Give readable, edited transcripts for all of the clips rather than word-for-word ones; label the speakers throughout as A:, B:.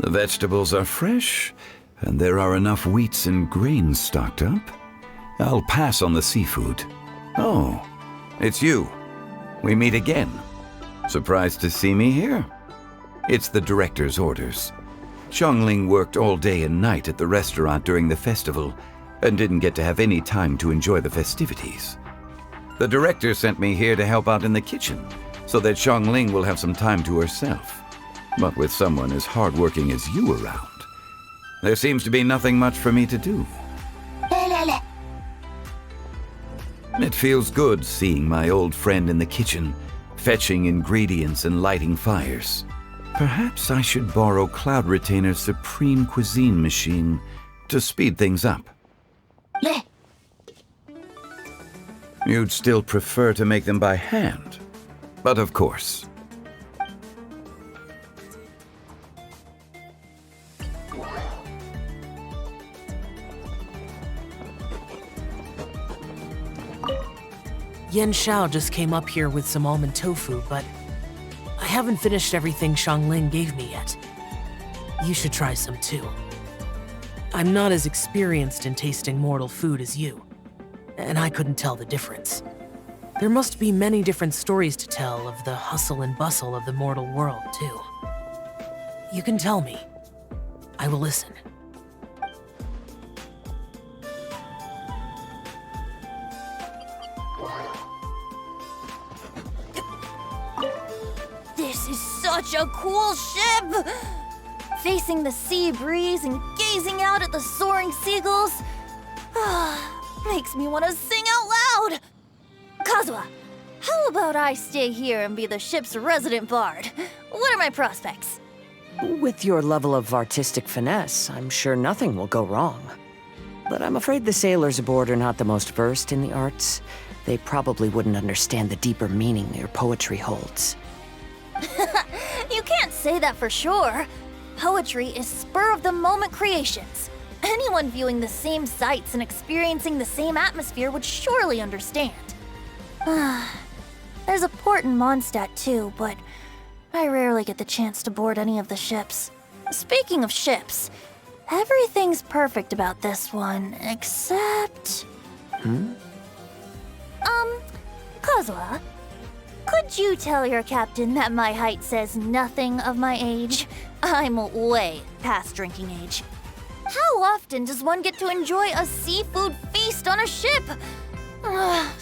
A: The vegetables are fresh, and there are enough wheats and grains stocked up. I'll pass on the seafood. Oh, it's you. We meet again. Surprised to see me here? It's the director's orders. Xiangling worked all day and night at the restaurant during the festival and didn't get to have any time to enjoy the festivities. The director sent me here to help out in the kitchen so that Xiangling will have some time to herself. But with someone as hardworking as you around, there seems to be nothing much for me to do. It feels good seeing my old friend in the kitchen, fetching ingredients and lighting fires. Perhaps I should borrow Cloud Retainer's Supreme Cuisine machine to speed things up. You'd still prefer to make them by hand, but of course.
B: Xiao just came up here with some almond tofu, but I haven't finished everything Xiangling gave me yet. You should try some too. I'm not as experienced in tasting mortal food as you, and I couldn't tell the difference. There must be many different stories to tell of the hustle and bustle of the mortal world, too. You can tell me. I will listen.
C: This is such a cool ship! Facing the sea breeze and gazing out at the soaring seagulls, makes me want to sing out loud! Kazuha, how about I stay here and be the ship's resident bard? What are my prospects?
D: With your level of artistic finesse, I'm sure nothing will go wrong. But I'm afraid the sailors aboard are not the most versed in the arts. They probably wouldn't understand the deeper meaning your poetry holds.
C: You can't say that for sure. Poetry is spur-of-the-moment creations. Anyone viewing the same sights and experiencing the same atmosphere would surely understand. There's a port in Mondstadt too, but I rarely get the chance to board any of the ships. Speaking of ships, everything's perfect about this one, except... Kazuha, could you tell your captain that my height says nothing of my age? I'm way past drinking age. How often does one get to enjoy a seafood feast on a ship?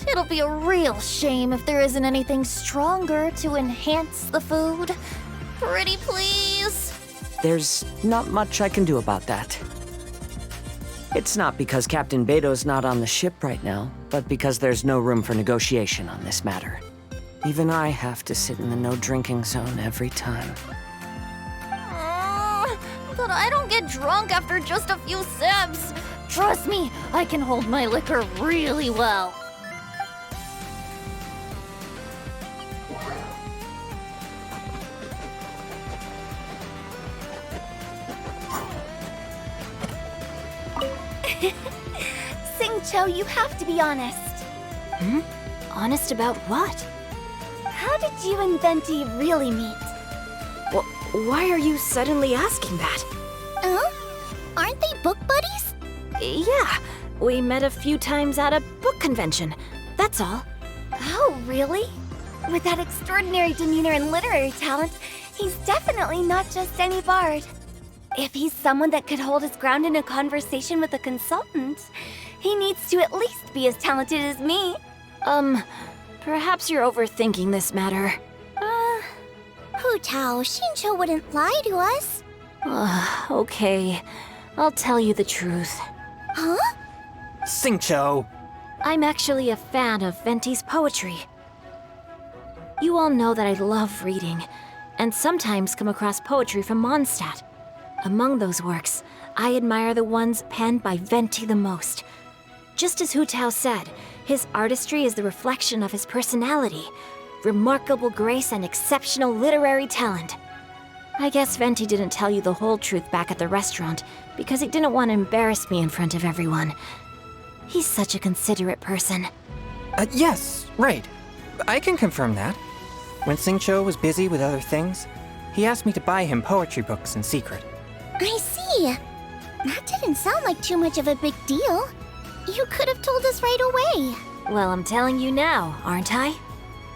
C: It'll be a real shame if there isn't anything stronger to enhance the food. Pretty please?
D: There's not much I can do about that. It's not because Captain Beidou's not on the ship right now, but because there's no room for negotiation on this matter. Even I have to sit in the no-drinking zone every time.
C: But I don't get drunk after just a few sips. Trust me, I can hold my liquor really well. Xingqiu, you have to be honest. Honest about what? How did you and Venti really meet?
E: Why are you suddenly asking that?
C: Aren't they book buddies?
E: Yeah, we met a few times at a book convention. That's all.
C: Oh, really? With that extraordinary demeanor and literary talent, he's definitely not just any bard. If he's someone that could hold his ground in a conversation with a consultant, he needs to at least be as talented as me.
E: Perhaps you're overthinking this matter.
C: Hu Tao, Xingqiu wouldn't lie to us.
E: Okay. I'll tell you the truth.
C: Huh?
D: Xingqiu!
E: I'm actually a fan of Venti's poetry. You all know that I love reading, and sometimes come across poetry from Mondstadt. Among those works, I admire the ones penned by Venti the most. Just as Hu Tao said, his artistry is the reflection of his personality, remarkable grace and exceptional literary talent. I guess Venti didn't tell you the whole truth back at the restaurant because he didn't want to embarrass me in front of everyone. He's such a considerate person.
F: Yes, right. I can confirm that. When Xingqiu was busy with other things, he asked me to buy him poetry books in secret.
C: I see. That didn't sound like too much of a big deal. You could have told us right away.
E: Well, I'm telling you now, aren't I?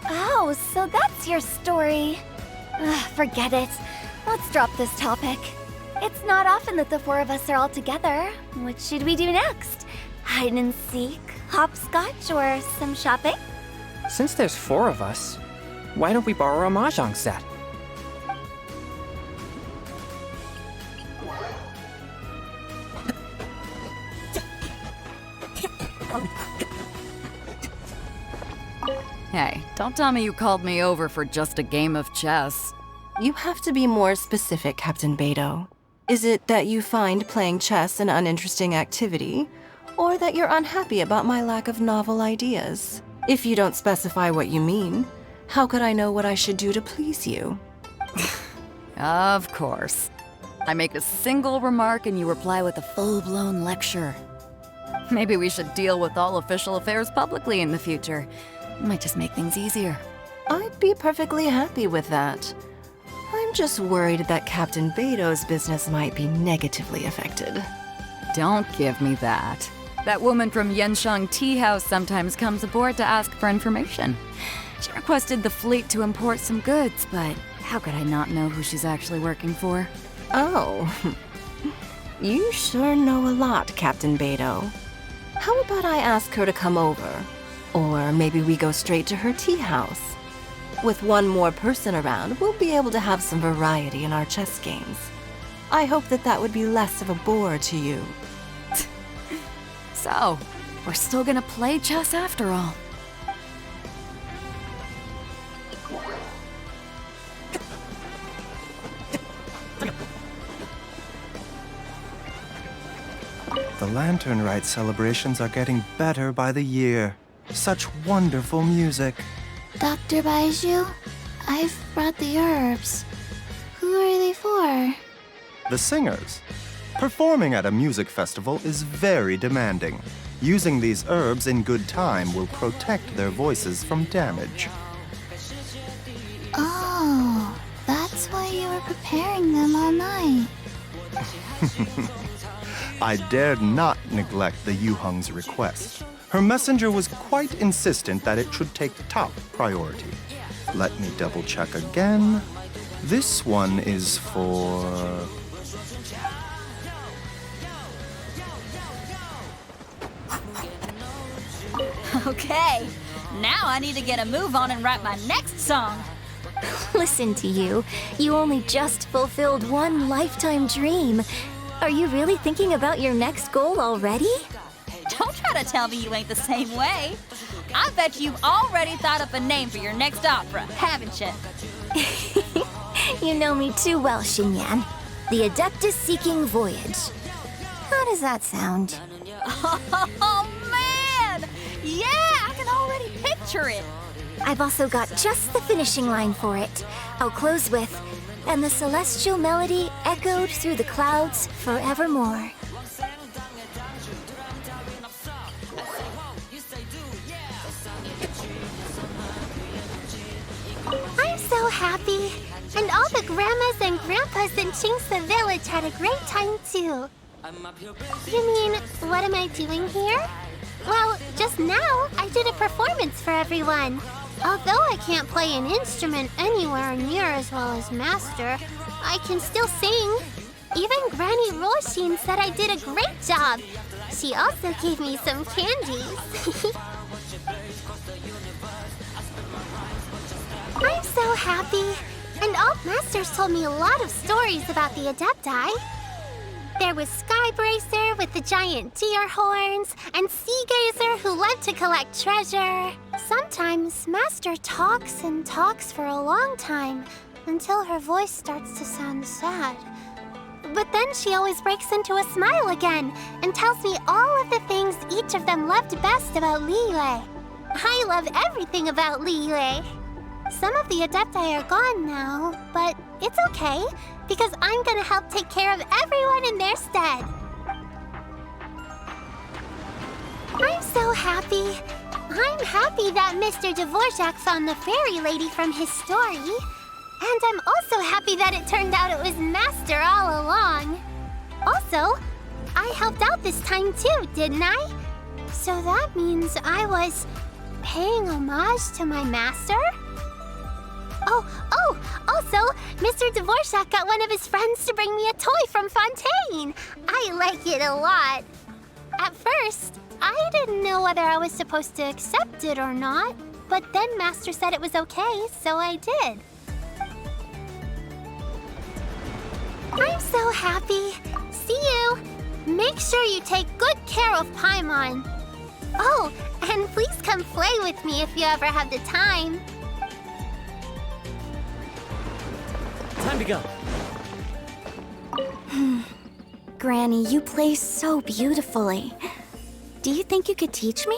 C: Oh, so that's your story. Forget it. Let's drop this topic. It's not often that the four of us are all together. What should we do next? Hide and seek, hopscotch, or some shopping?
F: Since there's 4 of us, why don't we borrow a mahjong set?
G: Hey, don't tell me you called me over for just a game of chess.
H: You have to be more specific, Captain Beidou. Is it that you find playing chess an uninteresting activity, or that you're unhappy about my lack of novel ideas? If you don't specify what you mean, how could I know what I should do to please you?
G: Of course. I make a single remark and you reply with a full-blown lecture. Maybe we should deal with all official affairs publicly in the future. Might just make things easier.
H: I'd be perfectly happy with that. I'm just worried that Captain Beidou's business might be negatively affected.
G: Don't give me that. That woman from Yansheng Tea House sometimes comes aboard to ask for information. She requested the fleet to import some goods, but how could I not know who she's actually working for?
H: Oh, you sure know a lot, Captain Beidou. How about I ask her to come over? Or maybe we go straight to her tea house. With one more person around, we'll be able to have some variety in our chess games. I hope that would be less of a bore to you.
G: So, we're still gonna play chess after all.
I: The Lantern Rite celebrations are getting better by the year. Such wonderful music.
C: Dr. Baizhu, I've brought the herbs. Who are they for?
I: The singers. Performing at a music festival is very demanding. Using these herbs in good time will protect their voices from damage.
C: Oh, that's why you were preparing them all night.
I: I dared not neglect the Yuheng's request. Her messenger was quite insistent that it should take top priority. Let me double check again. This one is for...
J: Okay, now I need to get a move on and write my next song.
C: Listen to you. You only just fulfilled one lifetime dream. Are you really thinking about your next goal already?
J: Don't try to tell me you ain't the same way. I bet you've already thought up a name for your next opera, haven't you?
C: You know me too well, Xinyan. The Adeptus Seeking Voyage. How does that sound?
J: Oh, man! Yeah, I can already picture it.
C: I've also got just the finishing line for it. I'll close with, "And the celestial melody echoed through the clouds forevermore." I'm so happy. And all the grandmas and grandpas in Qingce Village had a great time too. You mean, what am I doing here? Well, just now, I did a performance for everyone. Although I can't play an instrument anywhere near as well as Master, I can still sing. Even Granny Roshin said I did a great job. She also gave me some candies. I'm so happy. And all Masters told me a lot of stories about the Adepti. There was Skybracer with the giant deer horns, and Seagazer who loved to collect treasure. Sometimes Master talks and talks for a long time, until her voice starts to sound sad. But then she always breaks into a smile again, and tells me all of the things each of them loved best about Liyue. I love everything about Liyue. Some of the Adepti are gone now, but it's okay, because I'm gonna help take care of everyone in their stead. I'm so happy.
K: I'm happy that Mr. Dvorak found the fairy lady from his story. And I'm also happy that it turned out it was Master all along. Also, I helped out this time too, didn't I? So that means I was paying homage to my master? Also, Mr. Dvorak got one of his friends to bring me a toy from Fontaine. I like it a lot. At first, I didn't know whether I was supposed to accept it or not, but then Master said it was okay, so I did. I'm so happy. See you. Make sure you take good care of Paimon. Oh, and please come play with me if you ever have the time.
D: Time to go.
E: Granny, you play so beautifully. Do you think you could teach me?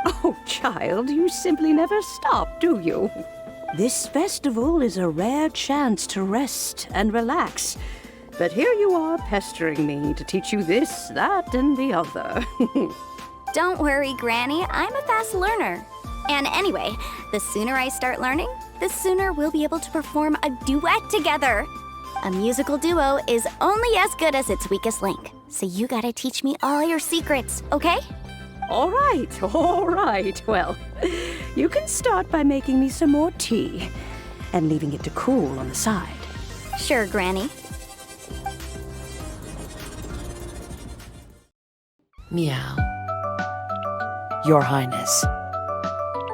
L: Oh, child, you simply never stop, do you? This festival is a rare chance to rest and relax. But here you are pestering me to teach you this, that, and the other.
E: Don't worry, Granny. I'm a fast learner. And anyway, the sooner I start learning, the sooner we'll be able to perform a duet together. A musical duo is only as good as its weakest link. So you gotta teach me all your secrets, okay?
L: All right. Well, you can start by making me some more tea and leaving it to cool on the side.
E: Sure, Granny.
B: Meow. Your Highness.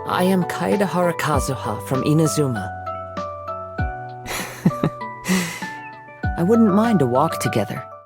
B: I am Kaedahara Kazuha from Inazuma. I wouldn't mind a walk together.